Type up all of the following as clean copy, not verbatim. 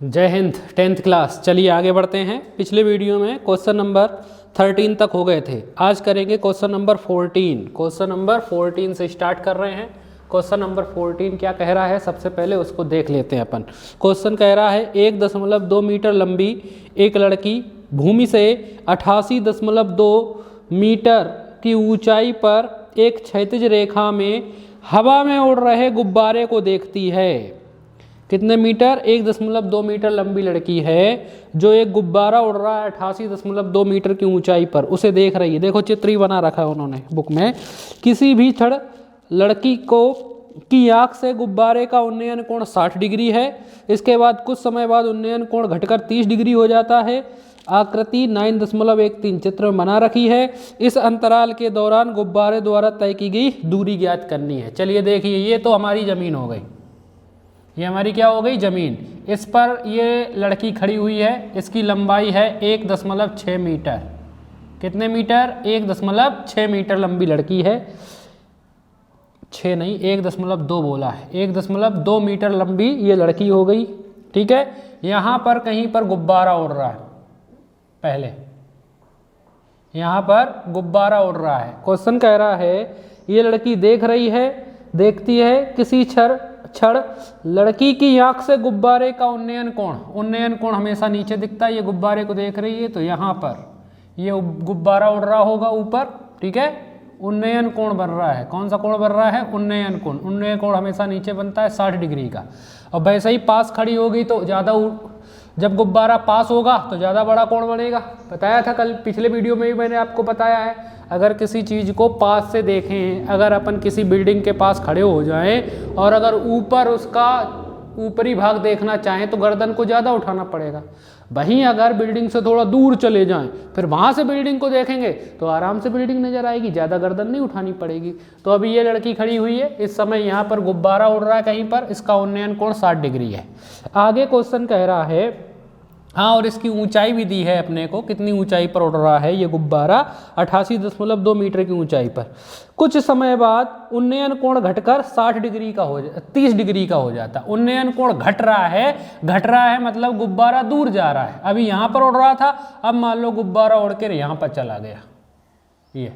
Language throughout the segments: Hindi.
जय हिंद। 10th class. चलिए आगे बढ़ते हैं। पिछले वीडियो में क्वेश्चन नंबर 13 तक हो गए थे। आज करेंगे क्वेश्चन नंबर 14। क्वेश्चन नंबर 14 से स्टार्ट कर रहे हैं। क्वेश्चन नंबर 14 क्या कह रहा है, सबसे पहले उसको देख लेते हैं अपन। क्वेश्चन कह रहा है 1.2 मीटर लंबी एक लड़की भूमि से 88.2 मीटर की ऊंचाई पर एक क्षैतिज रेखा में हवा में उड़ रहे गुब्बारे को देखती है। कितने मीटर? 1.2 मीटर लंबी लड़की है जो एक गुब्बारा उड़ रहा है 88.2 मीटर की ऊंचाई पर, उसे देख रही है। देखो चित्र ही बना रखा है उन्होंने बुक में। किसी भी क्षण लड़की को की आंख से गुब्बारे का उन्नयन कोण 60 डिग्री है। इसके बाद कुछ समय बाद उन्नयन कोण घटकर 30 डिग्री हो जाता है। आकृति 9.13 चित्र में बना रखी है। इस अंतराल के दौरान गुब्बारे द्वारा तय की गई दूरी ज्ञात करनी है। चलिए देखिए, ये तो हमारी जमीन हो गई। ये हमारी क्या हो गई? जमीन। इस पर ये लड़की खड़ी हुई है। इसकी लंबाई है 1.6 मीटर। कितने मीटर? 1.6 मीटर लंबी लड़की है। 6 नहीं, 1.2 बोला है। 1.2 मीटर लंबी ये लड़की हो गई। ठीक है। यहाँ पर कहीं पर गुब्बारा उड़ रहा है। पहले यहाँ पर गुब्बारा उड़ रहा है। क्वेश्चन कह रहा है ये लड़की देख रही है, देखती है किसी क्षण लड़की की आंख से गुब्बारे का उन्नयन कोण हमेशा नीचे दिखता है। ये गुब्बारे को देख रही है तो यहाँ पर ये गुब्बारा उड़ रहा होगा ऊपर। ठीक है। उन्नयन कोण बन रहा है। कौन सा कोण बन रहा है? उन्नयन कोण। उन्नयन कोण हमेशा नीचे बनता है 60 डिग्री का। और वैसे ही पास खड़ी होगी तो ज़्यादा, जब गुब्बारा पास होगा तो ज़्यादा बड़ा कोण बनेगा। बताया था कल, पिछले वीडियो में भी मैंने आपको बताया है। अगर किसी चीज़ को पास से देखें, अगर अपन किसी बिल्डिंग के पास खड़े हो जाएं और अगर ऊपर उसका ऊपरी भाग देखना चाहें तो गर्दन को ज़्यादा उठाना पड़ेगा। वहीं अगर बिल्डिंग से थोड़ा दूर चले जाएं, फिर वहाँ से बिल्डिंग को देखेंगे तो आराम से बिल्डिंग नज़र आएगी, ज़्यादा गर्दन नहीं उठानी पड़ेगी। तो अभी ये लड़की खड़ी हुई है, इस समय यहाँ पर गुब्बारा उड़ रहा है कहीं पर, इसका उन्नयन कोण 60 डिग्री है। आगे क्वेश्चन कह रहा है, हाँ, और इसकी ऊंचाई भी दी है अपने को। कितनी ऊंचाई पर उड़ रहा है ये गुब्बारा? 88.2 मीटर की ऊंचाई पर। कुछ समय बाद उन्नयन कोण घटकर 30 डिग्री का हो जाता। उन्नयन कोण घट रहा है मतलब गुब्बारा दूर जा रहा है। अभी यहाँ पर उड़ रहा था, अब मान लो गुब्बारा उड़ कर यहाँ पर चला गया। ये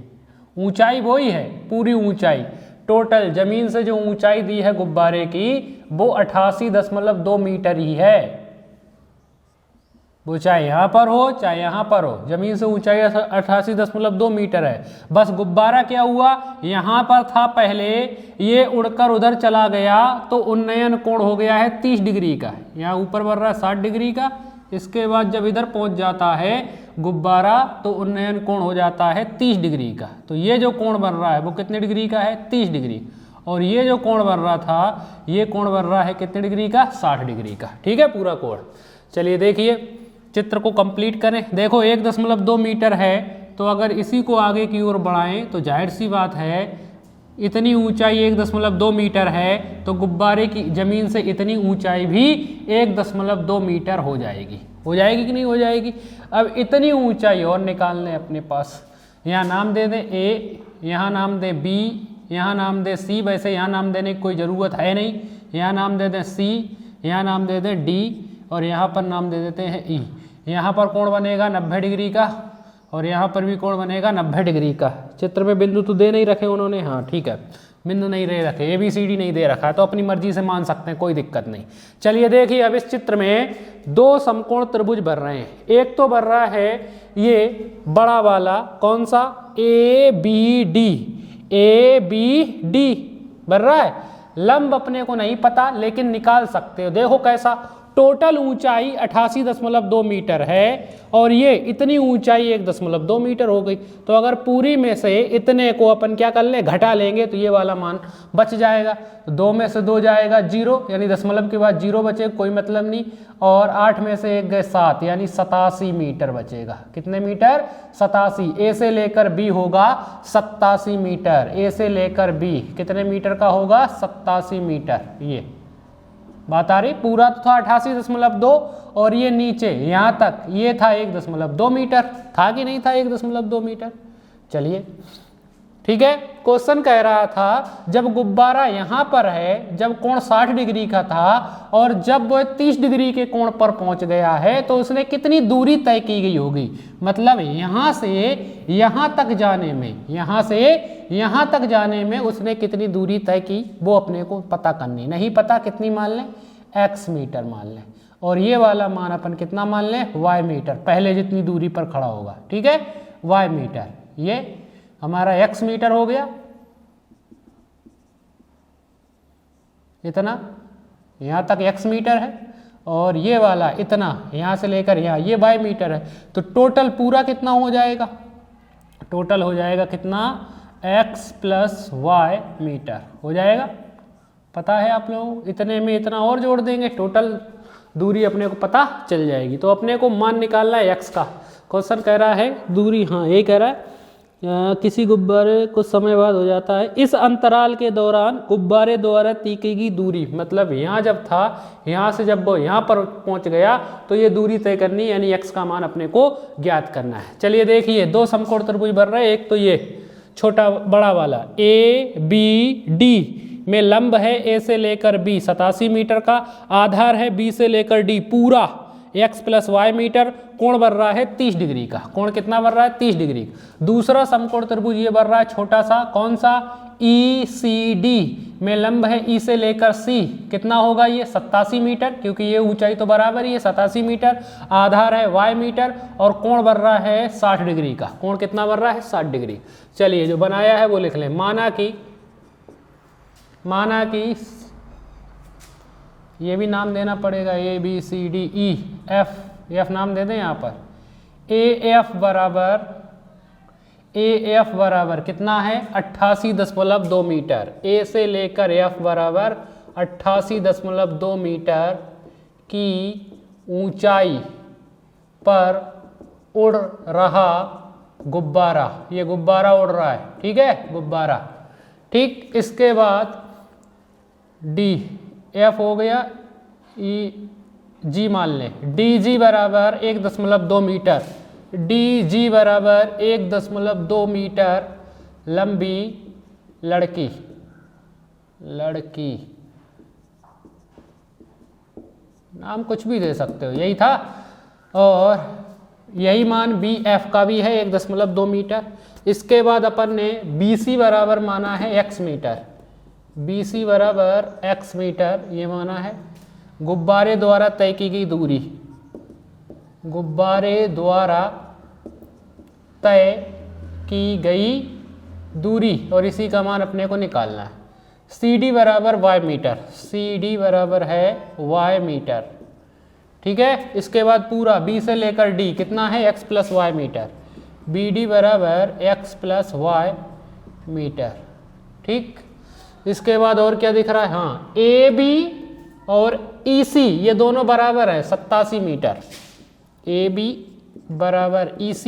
ऊंचाई वही है, पूरी ऊंचाई टोटल जमीन से जो ऊंचाई दी है गुब्बारे की वो 88.2 मीटर ही है। वो चाहे यहाँ पर हो चाहे यहाँ पर हो, जमीन से ऊंचाई 88.2 मीटर है। बस गुब्बारा क्या हुआ, यहाँ पर था पहले, ये उड़कर उधर चला गया तो उन्नयन कोण हो गया है 30 डिग्री का। यहाँ ऊपर बढ़ रहा है 60 डिग्री का। इसके बाद जब इधर पहुँच जाता है गुब्बारा तो उन्नयन कोण हो जाता है 30 डिग्री का। तो ये जो कोण बन रहा है वो कितने डिग्री का है? 30 डिग्री। और ये जो कोण बन रहा था, ये कोण बन रहा है कितने डिग्री का? 60 डिग्री का। ठीक है, पूरा कोण। चलिए देखिए, चित्र को कंप्लीट करें। देखो 1.2 मीटर है, तो अगर इसी को आगे की ओर बढ़ाएं तो जाहिर सी बात है, इतनी ऊंचाई 1.2 मीटर है तो गुब्बारे की जमीन से इतनी ऊंचाई भी 1.2 मीटर हो जाएगी। हो जाएगी कि नहीं हो जाएगी? अब इतनी ऊंचाई और निकाल लें अपने पास। यहाँ नाम दे दें ए, यहाँ नाम दें बी, यहाँ नाम दें सी। वैसे यहाँ नाम देने की कोई ज़रूरत है नहीं। यहाँ नाम दे दें सी, यहाँ नाम दे दें डी और यहाँ पर नाम दे देते हैं ई। यहाँ पर कोण बनेगा 90 डिग्री का और यहाँ पर भी कोण बनेगा 90 डिग्री का। चित्र में बिंदु तो दे नहीं रखे उन्होंने, हाँ ठीक है, बिंदु नहीं दे रखे, ABCD नहीं दे रखा, तो अपनी मर्जी से मान सकते हैं, कोई दिक्कत नहीं। चलिए देखिए, अब इस चित्र में दो समकोण त्रिभुज बन रहे हैं। एक तो बन रहा है ये बड़ा वाला, कौन सा? ABD बन रहा है। लंब अपने को नहीं पता लेकिन निकाल सकते हो। देखो कैसा, टोटल ऊंचाई 88.2 मीटर है और ये इतनी ऊंचाई 1.2 मीटर हो गई। तो अगर पूरी में से इतने को अपन क्या कर लें, घटा लेंगे तो ये वाला मान बच जाएगा। 2 में से 2 जाएगा 0, यानी दशमलव के बाद 0 बचेगा, कोई मतलब नहीं। और 8 में से 1 गए 7, यानी 87 मीटर बचेगा। कितने मीटर? 87। ए से लेकर बी होगा 87 मीटर। ए से लेकर बी कितने मीटर का होगा? 87 मीटर। ये बात आ रही? पूरा तो था 88.2 और ये नीचे यहाँ तक ये था 1.2 मीटर। था कि नहीं था 1.2 मीटर? चलिए ठीक है। क्वेश्चन कह रहा था जब गुब्बारा यहाँ पर है, जब कोण 60 डिग्री का था और जब वो 30 डिग्री के कोण पर पहुंच गया है तो उसने कितनी दूरी तय की गई होगी। मतलब यहाँ से यहाँ तक जाने में, यहाँ से यहाँ तक जाने में उसने कितनी दूरी तय की वो अपने को पता करनी। नहीं पता कितनी मान लें, x मीटर मान लें, और ये वाला मान अपन कितना मान लें, y मीटर, पहले जितनी दूरी पर खड़ा होगा। ठीक है, y मीटर, ये हमारा x मीटर हो गया, इतना यहाँ तक x मीटर है, और ये वाला इतना यहाँ से लेकर यहाँ ये y मीटर है। तो टोटल पूरा कितना हो जाएगा, टोटल हो जाएगा कितना, x प्लस y मीटर हो जाएगा। पता है आप लोगों को, इतने में इतना और जोड़ देंगे, टोटल दूरी अपने को पता चल जाएगी। तो अपने को मान निकालना है x का। क्वेश्चन कह रहा है दूरी, हाँ यही कह रहा है, किसी गुब्बारे कुछ समय बाद हो जाता है, इस अंतराल के दौरान गुब्बारे द्वारा तय की दूरी, मतलब यहाँ जब था, यहाँ से जब वो यहाँ पर पहुँच गया तो ये दूरी तय करनी, यानी x का मान अपने को ज्ञात करना है। चलिए देखिए, दो समकोण त्रिभुज बन रहे हैं। एक तो ये छोटा बड़ा वाला ABD में लंब है A से लेकर B 87 मीटर का, आधार है B से लेकर D पूरा x प्लस y मीटर, कोण बन रहा है 30 डिग्री का। कोण कितना बन रहा है, 30 डिग्री। दूसरा समकोण त्रिभुज ये बन रहा है छोटा सा, कौन सा, ECD में लंब है E से लेकर C, कितना होगा ये 87 मीटर, क्योंकि ये ऊंचाई तो बराबर ही है 87 मीटर, आधार है y मीटर, और कोण बन रहा है 60 डिग्री का। कोण कितना बन रहा है, 60 डिग्री। चलिए जो बनाया है वो लिख लें। माना कि ये भी नाम देना पड़ेगा, ABCDEF नाम दे दें यहाँ पर। AF बराबर कितना है, 88.2 मीटर। A से लेकर F बराबर 88.2 मीटर की ऊंचाई पर उड़ रहा गुब्बारा, ये गुब्बारा उड़ रहा है, ठीक है, गुब्बारा। ठीक, इसके बाद DF हो गया, EG मान लें, DG बराबर 1.2 मीटर, DG बराबर 1.2 मीटर लंबी लड़की नाम कुछ भी दे सकते हो, यही था। और यही मान BF का भी है 1.2 मीटर। इसके बाद अपन ने BC बराबर माना है x मीटर, BC बराबर x मीटर ये माना है। गुब्बारे द्वारा तय की गई दूरी, गुब्बारे द्वारा तय की गई दूरी, और इसी का मान अपने को निकालना है। CD बराबर y मीटर, CD बराबर है y मीटर, ठीक है। इसके बाद पूरा B से लेकर D कितना है, x plus y metre, BD बराबर x प्लस y मीटर, ठीक। इसके बाद और क्या दिख रहा है, हाँ AB और EC ये दोनों बराबर है 87 मीटर, AB बराबर EC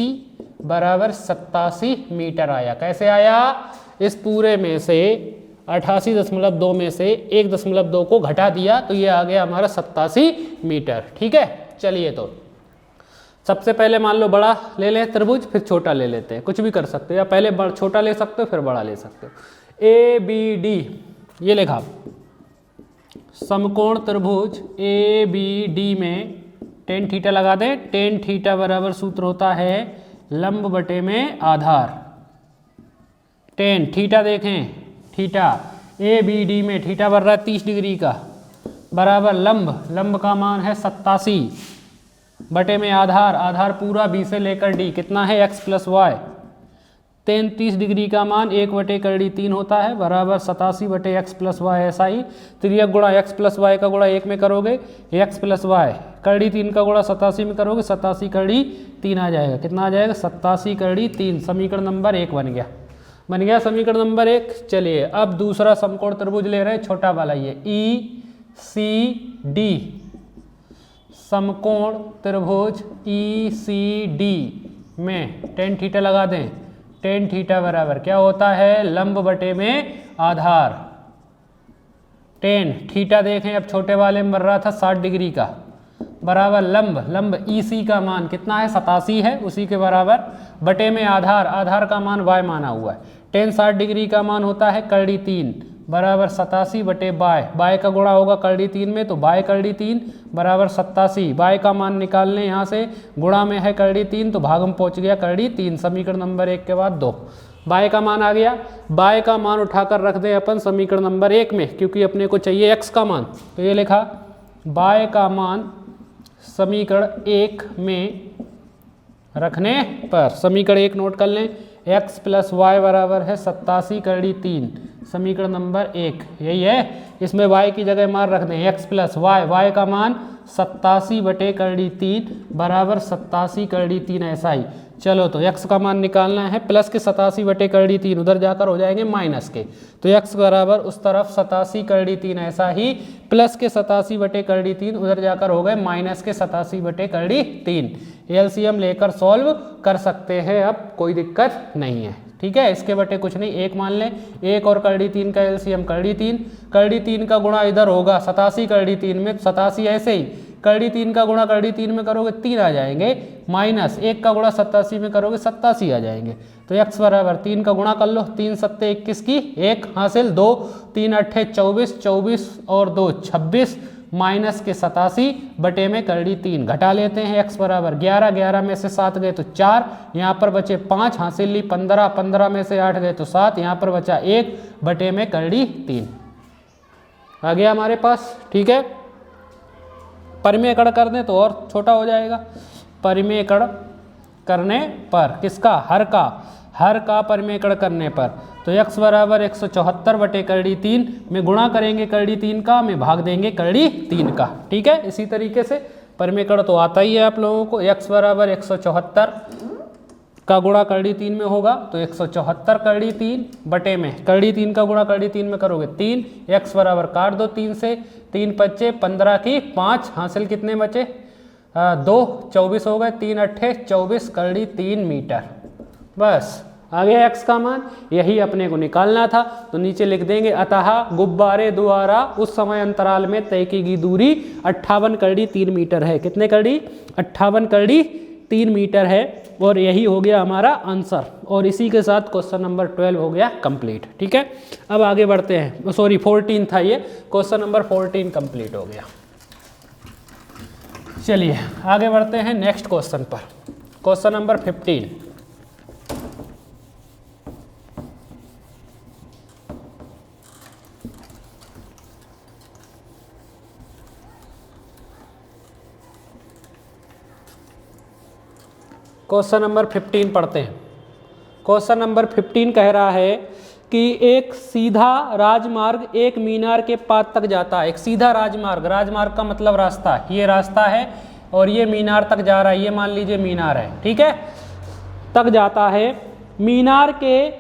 बराबर 87 मीटर आया। कैसे आया, इस पूरे में से 88.2 में से 1.2 को घटा दिया तो ये आ गया हमारा 87 मीटर, ठीक है। चलिए तो सबसे पहले मान लो बड़ा ले लें त्रिभुज, फिर छोटा ले लेते हैं, कुछ भी कर सकते हो, या पहले छोटा ले सकते हो फिर बड़ा ले सकते हो। ABD ये लिखा, समकोण त्रिभुज ABD में tan थीटा लगा दें। tan थीटा बराबर सूत्र होता है लंब बटे में आधार। tan थीटा देखें, थीटा ABD में थीटा बन रहा है 30 डिग्री का, बराबर लंब का मान है 87 बटे में आधार पूरा B से लेकर D कितना है x प्लस y। 33 डिग्री का मान 1/3 होता है, बराबर 87 बटे x प्लस y। ऐसा ही त्रियक गुणा x प्लस y का गुणा 1 में करोगे x प्लस y, करड़ी 3 का गुणा 87 में करोगे 87 करड़ी 3 आ जाएगा। कितना आ जाएगा, 87 करड़ी 3। समीकरण नंबर 1 बन गया समीकरण नंबर 1। चलिए अब दूसरा समकोण त्रिभुज ले रहे हैं, छोटा वाला ये ECD, समकोण त्रिभुज ECD में tan थीटा लगा दें। tan थीटा बराबर क्या होता है, लंब बटे में आधार। tan थीटा देखें, अब छोटे वाले में बन रहा था 60 डिग्री का, बराबर लंब EC का मान कितना है 87 है, उसी के बराबर बटे में आधार का मान y माना हुआ है। टेन 60 डिग्री का मान होता है करड़ी 3 बराबर 87 बटे बाय, बाय का गुणा होगा करड़ी 3 में, तो बाय करड़ी 3 बराबर 87। बाय का मान निकाल लें यहाँ से, गुणा में है करड़ी 3 तो भाग में पहुँच गया करड़ी 3, समीकरण नंबर 1 के बाद 2। बाय का मान आ गया, बाय का मान उठाकर रख दें अपन समीकरण नंबर 1 में, क्योंकि अपने को चाहिए x का मान, तो ये लिखा बाय का मान समीकरण 1 में रखने पर, समीकरण 1 नोट कर लें, x प्लस वाई बराबर है 87 करड़ी 3, समीकरण नंबर 1 यही है। इसमें y की जगह मान रख दें x प्लस वाई, वाई का मान 87 बटे करड़ी 3 बराबर 87 करड़ी 3 ऐसा ही। चलो तो x का मान निकालना है, प्लस के 87 बटे करड़ी 3 उधर जाकर हो जाएंगे माइनस के, तो x बराबर उस तरफ 87 करड़ी 3 ऐसा ही, प्लस के 87 बटे करड़ी 3 उधर जाकर हो गए माइनस के 87 बटे करड़ी 3। एलसीएम लेकर सॉल्व कर सकते हैं, अब कोई दिक्कत नहीं है, ठीक है। इसके बटे कुछ नहीं, एक मान लें, 1 और करड़ी 3 का एलसीएम करड़ी 3, करड़ी 3 का गुणा इधर होगा 87 करड़ी 3 में, 87 ऐसे ही, करड़ी 3 का गुणा करड़ी 3 में करोगे 3 आ जाएंगे, माइनस 1 का गुणा 87 में करोगे 87 आ जाएंगे, तो x बराबर 3 का गुणा कर लो, 3 सत्ते 21 की 1 हासिल, 2 3 अट्ठे 24, 24 और 2 26 माइनस के 87 बटे में करड़ी 3 घटा लेते हैं, x बराबर 11, 11 में से 7 गए तो 4, यहाँ पर बचे 5 हासिल ली 15, 15 में से 8 गए तो 7, यहाँ पर बचा 1 बटे में करड़ी 3 आ गया हमारे पास, ठीक है। परिमेयकरण कर दें तो और छोटा हो जाएगा, परिमेयकरण करने पर किसका, हर का परिमेयकरण करने पर, तो x बराबर 174 बटे करड़ी 3 में गुणा करेंगे करड़ी 3 का, में भाग देंगे करड़ी 3 का, ठीक है। इसी तरीके से परिमेयकरण तो आता ही है आप लोगों को, x बराबर 174 का गुणा करड़ी 3 में होगा, तो 174 करड़ी 3 बटे में करड़ी 3 का गुणा करड़ी 3 में करोगे 3, x बराबर काट दो 3 से, 3 बचे 15 की 5 हासिल, कितने बचे 2, 24 हो गए, 3 अट्ठे 24 करड़ी 3 मीटर, बस आ गया x का मान, यही अपने को निकालना था। तो नीचे लिख देंगे, अतः गुब्बारे द्वारा उस समय अंतराल में तय की गई दूरी 58 करड़ी 3 मीटर है। कितने करड़ी, 58 करड़ी 3 मीटर है, और यही हो गया हमारा आंसर, और इसी के साथ क्वेश्चन नंबर 12 हो गया कंप्लीट, ठीक है। अब आगे बढ़ते हैं, सॉरी 14 था ये, क्वेश्चन नंबर 14 कंप्लीट हो गया। चलिए आगे बढ़ते हैं नेक्स्ट क्वेश्चन पर, क्वेश्चन नंबर 15। क्वेश्चन नंबर 15 पढ़ते हैं। क्वेश्चन नंबर 15 कह रहा है कि एक सीधा राजमार्ग एक मीनार के पास तक जाता है। एक सीधा राजमार्ग, राजमार्ग का मतलब रास्ता, ये रास्ता है और ये मीनार तक जा रहा है, ये मान लीजिए मीनार है, ठीक है, तक जाता है। मीनार के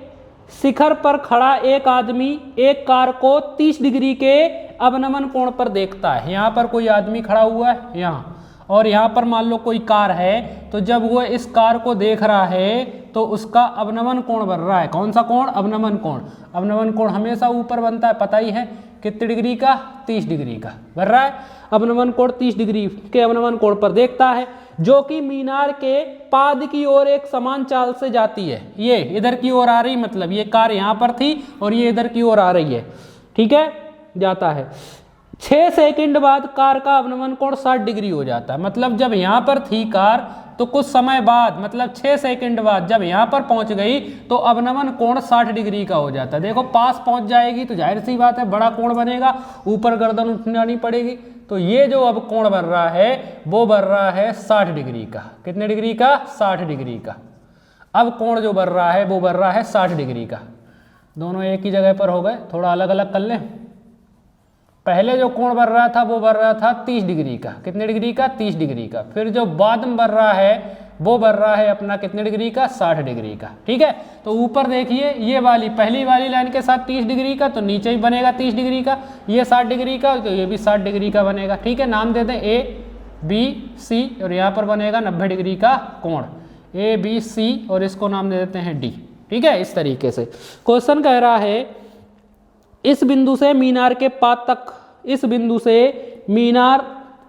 शिखर पर खड़ा एक आदमी एक कार को 30 डिग्री के अवनमन कोण पर देखता है। यहाँ पर कोई आदमी खड़ा हुआ है यहाँ, और यहाँ पर मान लो कोई कार है, तो जब वो इस कार को देख रहा है तो उसका अवनमन कोण बन रहा है। कौन सा कोण, अवनमन कोण। अवनमन कोण हमेशा ऊपर बनता है, पता ही है, कितने डिग्री का, 30 डिग्री का बन रहा है। अवनमन कोण 30 डिग्री के अवनमन कोण पर देखता है, जो कि मीनार के पाद की ओर एक समान चाल से जाती है। ये इधर की ओर आ रही, मतलब ये कार यहाँ पर थी और ये इधर की ओर आ रही है, ठीक है, जाता है। 6 सेकंड बाद कार का अवनमन कोण 60 डिग्री हो जाता है। मतलब जब यहाँ पर थी कार तो कुछ समय बाद, मतलब 6 सेकंड बाद जब यहाँ पर पहुँच गई तो अवनमन कोण 60 डिग्री का हो जाता है। देखो पास पहुँच जाएगी तो जाहिर सी बात है बड़ा कोण बनेगा, ऊपर गर्दन उठानी पड़ेगी। तो ये जो अब कोण बन रहा है वो बन रहा है 60 डिग्री का। कितने डिग्री का, 60 डिग्री का। अब कोण जो बन रहा है वो बन रहा है 60 डिग्री का। दोनों एक ही जगह पर हो गए, थोड़ा अलग अलग कर लें। पहले जो कोण बन रहा था वो बन रहा था 30 डिग्री का। कितने डिग्री का, 30 डिग्री का। फिर जो बाद में बन रहा है वो बन रहा है अपना कितने डिग्री का, 60 डिग्री का, ठीक है। तो ऊपर देखिए ये वाली पहली वाली लाइन के साथ 30 डिग्री का, तो नीचे भी बनेगा 30 डिग्री का। ये 60 डिग्री का, तो ये भी 60 डिग्री का बनेगा, ठीक है। नाम दे दें ABC, और यहाँ पर बनेगा 90 डिग्री का कोण, ABC, और इसको नाम दे देते हैं D, ठीक है। इस तरीके से क्वेश्चन कह रहा है इस बिंदु से मीनार के पाद तक, इस बिंदु से मीनार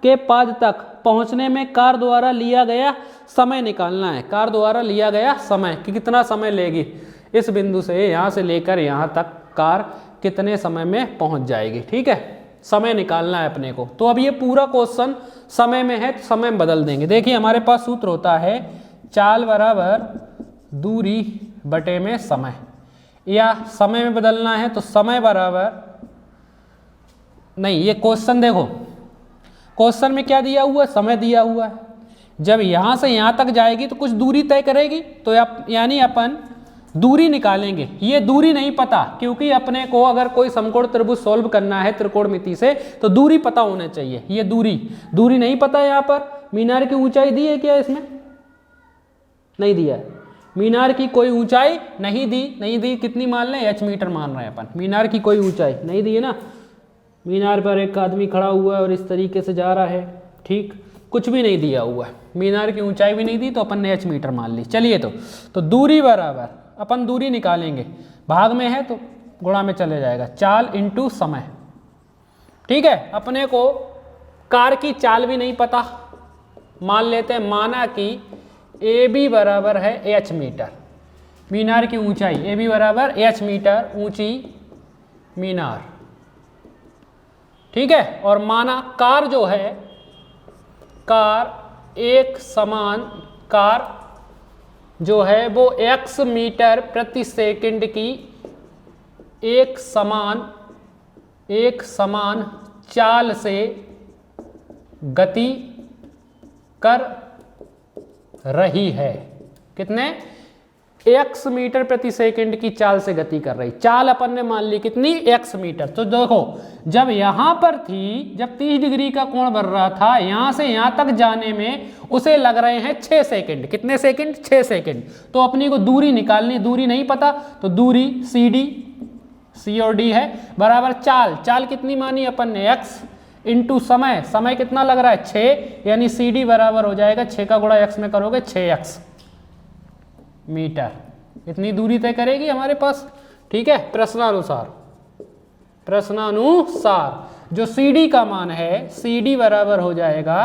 के पाद तक पहुंचने में कार द्वारा लिया गया समय निकालना है। कार द्वारा लिया गया समय कि कितना समय लेगी। इस बिंदु से यहाँ से लेकर यहाँ तक कार कितने समय में पहुँच जाएगी। ठीक है, समय निकालना है अपने को। तो अब ये पूरा क्वेश्चन समय में है तो समय में बदल देंगे। देखिए हमारे पास सूत्र होता है चाल बराबर दूरी बटे में समय, या समय में बदलना है तो समय बराबर नहीं, ये क्वेश्चन देखो, क्वेश्चन में क्या दिया हुआ है, समय दिया हुआ है। जब यहाँ से यहाँ तक जाएगी तो कुछ दूरी तय करेगी, तो यानी अपन दूरी निकालेंगे। ये दूरी नहीं पता, क्योंकि अपने को अगर कोई समकोण त्रिभुज सॉल्व करना है त्रिकोणमिति से तो दूरी पता होना चाहिए। ये दूरी नहीं पता है। यहाँ पर मीनार की ऊंचाई दी है क्या, इसमें नहीं दिया है। मीनार की कोई ऊंचाई नहीं दी, कितनी मान लें, h मीटर मान रहे हैं अपन। मीनार की कोई ऊंचाई नहीं दी है ना, मीनार पर एक आदमी खड़ा हुआ है और इस तरीके से जा रहा है, ठीक, कुछ भी नहीं दिया हुआ है, मीनार की ऊंचाई भी नहीं दी, तो अपन ने h मीटर मान ली। चलिए तो दूरी बराबर, अपन दूरी निकालेंगे, भाग में है तो गुणा में चले जाएगा, चाल इंटू समय। ठीक है, अपने को कार की चाल भी नहीं पता, मान लेते हैं, माना कि ए बी बराबर है h मीटर, मीनार की ऊंचाई ए बी बराबर h मीटर ऊंची मीनार। ठीक है, और माना कार जो है, कार एक समान, कार जो है वो x मीटर प्रति सेकंड की एक समान चाल से गति कर रही है। कितने, x मीटर प्रति सेकंड की चाल से गति कर रही। चाल अपन ने मान ली कितनी, x मीटर। तो देखो जब यहां पर थी, जब 30 डिग्री का कोण बन रहा था, यहां से यहां तक जाने में उसे लग रहे हैं 6 सेकंड। कितने सेकंड, 6 सेकंड। तो अपनी को दूरी निकालनी, दूरी नहीं पता, तो दूरी C और D है बराबर चाल कितनी मानी अपन ने, x इंटू समय कितना लग रहा है, 6, यानी CD बराबर हो जाएगा 6 का गुणा x में करोगे 6x मीटर। इतनी दूरी तय करेगी हमारे पास। ठीक है, प्रश्नानुसार जो CD का मान है, CD बराबर हो जाएगा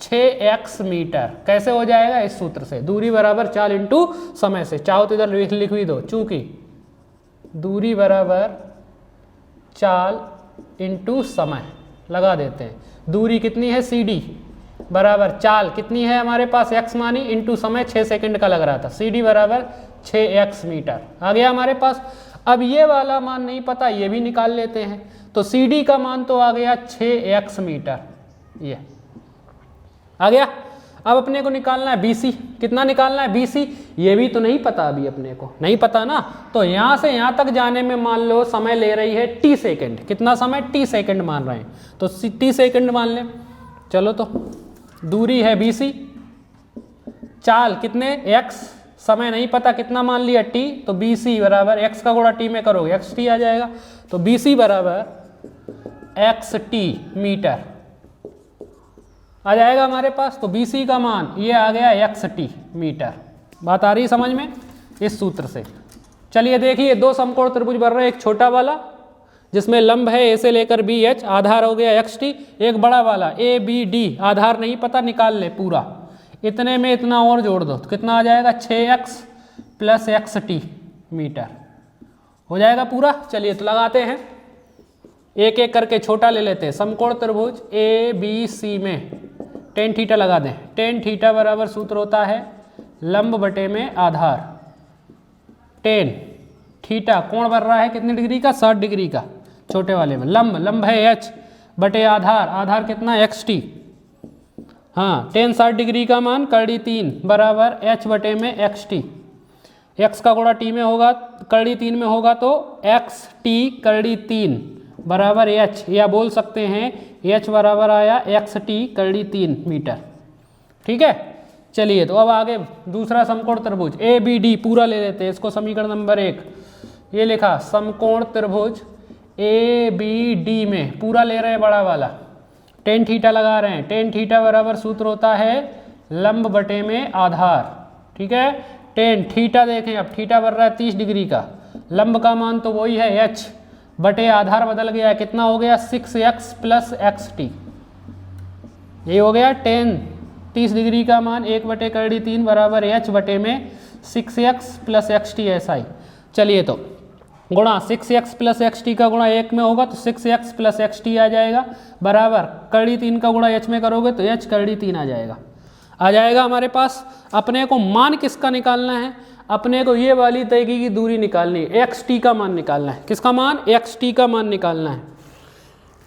6x मीटर। कैसे हो जाएगा, इस सूत्र से, दूरी बराबर चाल इंटू समय से। चाहो तो इधर लिख भी दो, चूंकि दूरी बराबर चाल इंटू समय लगा देते हैं। दूरी कितनी है, CD बराबर चाल कितनी है हमारे पास, x मानी, इंटू समय 6 सेकंड का लग रहा था, CD बराबर 6x मीटर आ गया हमारे पास। अब ये वाला मान नहीं पता, ये भी निकाल लेते हैं। तो CD का मान तो आ गया 6x मीटर, ये आ गया। अब अपने को निकालना है BC। कितना निकालना है BC, ये भी तो नहीं पता, अभी अपने को नहीं पता ना। तो यहाँ से यहाँ तक जाने में मान लो समय ले रही है t सेकंड। कितना समय, t सेकंड मान रहे हैं, तो t सेकंड मान लें। चलो तो दूरी है BC, चाल कितने, x, समय नहीं पता कितना मान लिया t, तो BC बराबर x का गुणा t में करोगे xt आ जाएगा। तो BC बराबर xt मीटर आ जाएगा हमारे पास। तो BC का मान ये आ गया xt मीटर। बात आ रही समझ में इस सूत्र से। चलिए देखिए, दो समकोण त्रिभुज बन रहे हैं, एक छोटा वाला जिसमें लंब है a से लेकर BH, आधार हो गया xt, एक बड़ा वाला ABD, आधार नहीं पता, निकाल ले पूरा। इतने में इतना और जोड़ दो तो कितना आ जाएगा, 6x प्लस xt मीटर हो जाएगा पूरा। चलिए तो लगाते हैं, एक एक करके छोटा ले लेते हैं। समकोण त्रिभुज ABC में tan थीटा लगा दें। tan थीटा बराबर सूत्र होता है लंब बटे में आधार। tan थीटा कोण बन रहा है कितने डिग्री का, 60 डिग्री का, छोटे वाले में। लंब है h बटे आधार कितना, xt। हाँ, tan 60 डिग्री का मान करड़ी 3 बराबर h बटे में xt। x का गुणा t में होगा, करड़ी 3 में होगा, तो xt करड़ी 3 बराबर h, या बोल सकते हैं h बराबर आया xt करड़ी 3 मीटर। ठीक है, चलिए तो अब आगे दूसरा समकोण त्रिभुज ABD पूरा ले लेते हैं। इसको समीकरण नंबर 1 ये लिखा, समकोण त्रिभुज ABD में पूरा ले रहे हैं बड़ा वाला, tan थीटा लगा रहे हैं। tan थीटा बराबर सूत्र होता है लंब बटे में आधार। ठीक है, tan थीटा देखें, अब थीटा बन रहा है 30 डिग्री का, लंब का मान तो वही है h बटे आधार बदल गया है, कितना हो गया, 6x प्लस xt। ये हो गया tan 30 डिग्री का मान 1 बटे करड़ी 3 बराबर h बटे में 6x प्लस xt, ऐसा ही। चलिए तो गुणा 6x प्लस एक्स टी का गुणा 1 में होगा तो 6x प्लस एक्स टी आ जाएगा, बराबर कड़ी 3 का गुणा h में करोगे तो h कड़ी 3 आ जाएगा हमारे पास। अपने को मान किसका निकालना है, अपने को ये वाली तय की दूरी निकालनी है, एक्स टी का मान निकालना है। किसका मान, एक्स टी का मान निकालना है,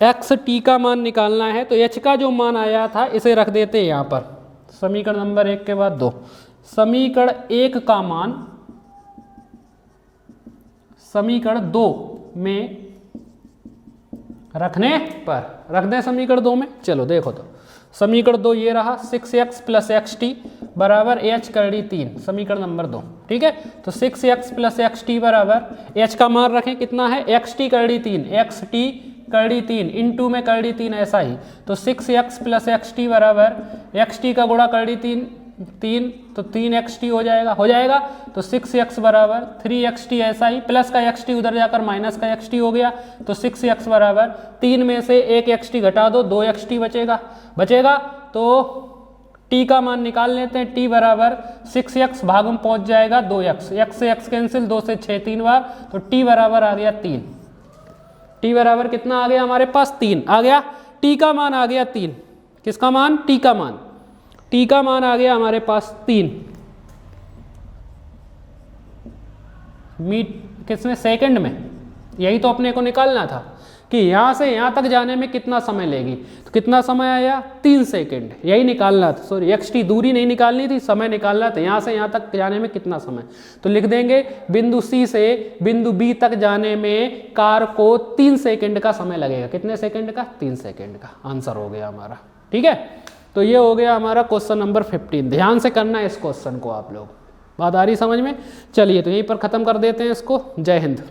एक्स टी का मान निकालना है। तो h का जो मान आया था इसे रख देते हैं यहाँ पर, समीकरण नंबर 1 के बाद 2। समीकरण 1 का मान समीकरण 2 में रखने पर, रख दें समीकरण 2 में। चलो देखो तो समीकरण 2 ये रहा, 6x प्लस एक्स टी बराबर h कड़ी 3, समीकरण नंबर 2। ठीक है, तो 6x प्लस एक्स टी बराबर h का मान रखें कितना है, एक्स टी कड़ी 3, एक्स टी कड़ी 3 इंटू में कड़ी 3 ऐसा ही। तो 6x प्लस एक्स टी बराबर एक्स टी का गुणा कड़ी 3 तो 3xt हो जाएगा। तो 6x बराबर 3xt ऐसा ही, प्लस का xt उधर जाकर माइनस का xt हो गया। तो 6x बराबर 3 में से 1 xt घटा दो, 2 xt बचेगा। तो t का मान निकाल लेते हैं, t बराबर 6x भाग में पहुंच जाएगा 2x, x से x कैंसिल, 2 से 6 3 बार, तो t बराबर आ गया 3। t बराबर कितना आ गया हमारे पास, 3 आ गया। t का मान आ गया 3, किसका मान, t का मान, t का मान आ गया हमारे पास 3 किसमें, सेकंड में। यही तो अपने को निकालना था कि यहाँ से यहाँ तक जाने में कितना समय लेगी, तो कितना समय आया, 3 सेकंड। यही निकालना था, सॉरी xt दूरी नहीं निकालनी थी, समय निकालना था, यहाँ से यहाँ तक जाने में कितना समय। तो लिख देंगे बिंदु C से बिंदु B तक जाने में कार को 3 सेकंड का समय लगेगा। कितने सेकंड का, 3 सेकंड का। आंसर हो गया हमारा। ठीक है, तो ये हो गया हमारा क्वेश्चन नंबर 15। ध्यान से करना है इस क्वेश्चन को आप लोग, बात आ रही समझ में। चलिए तो यहीं पर ख़त्म कर देते हैं इसको। जय हिंद।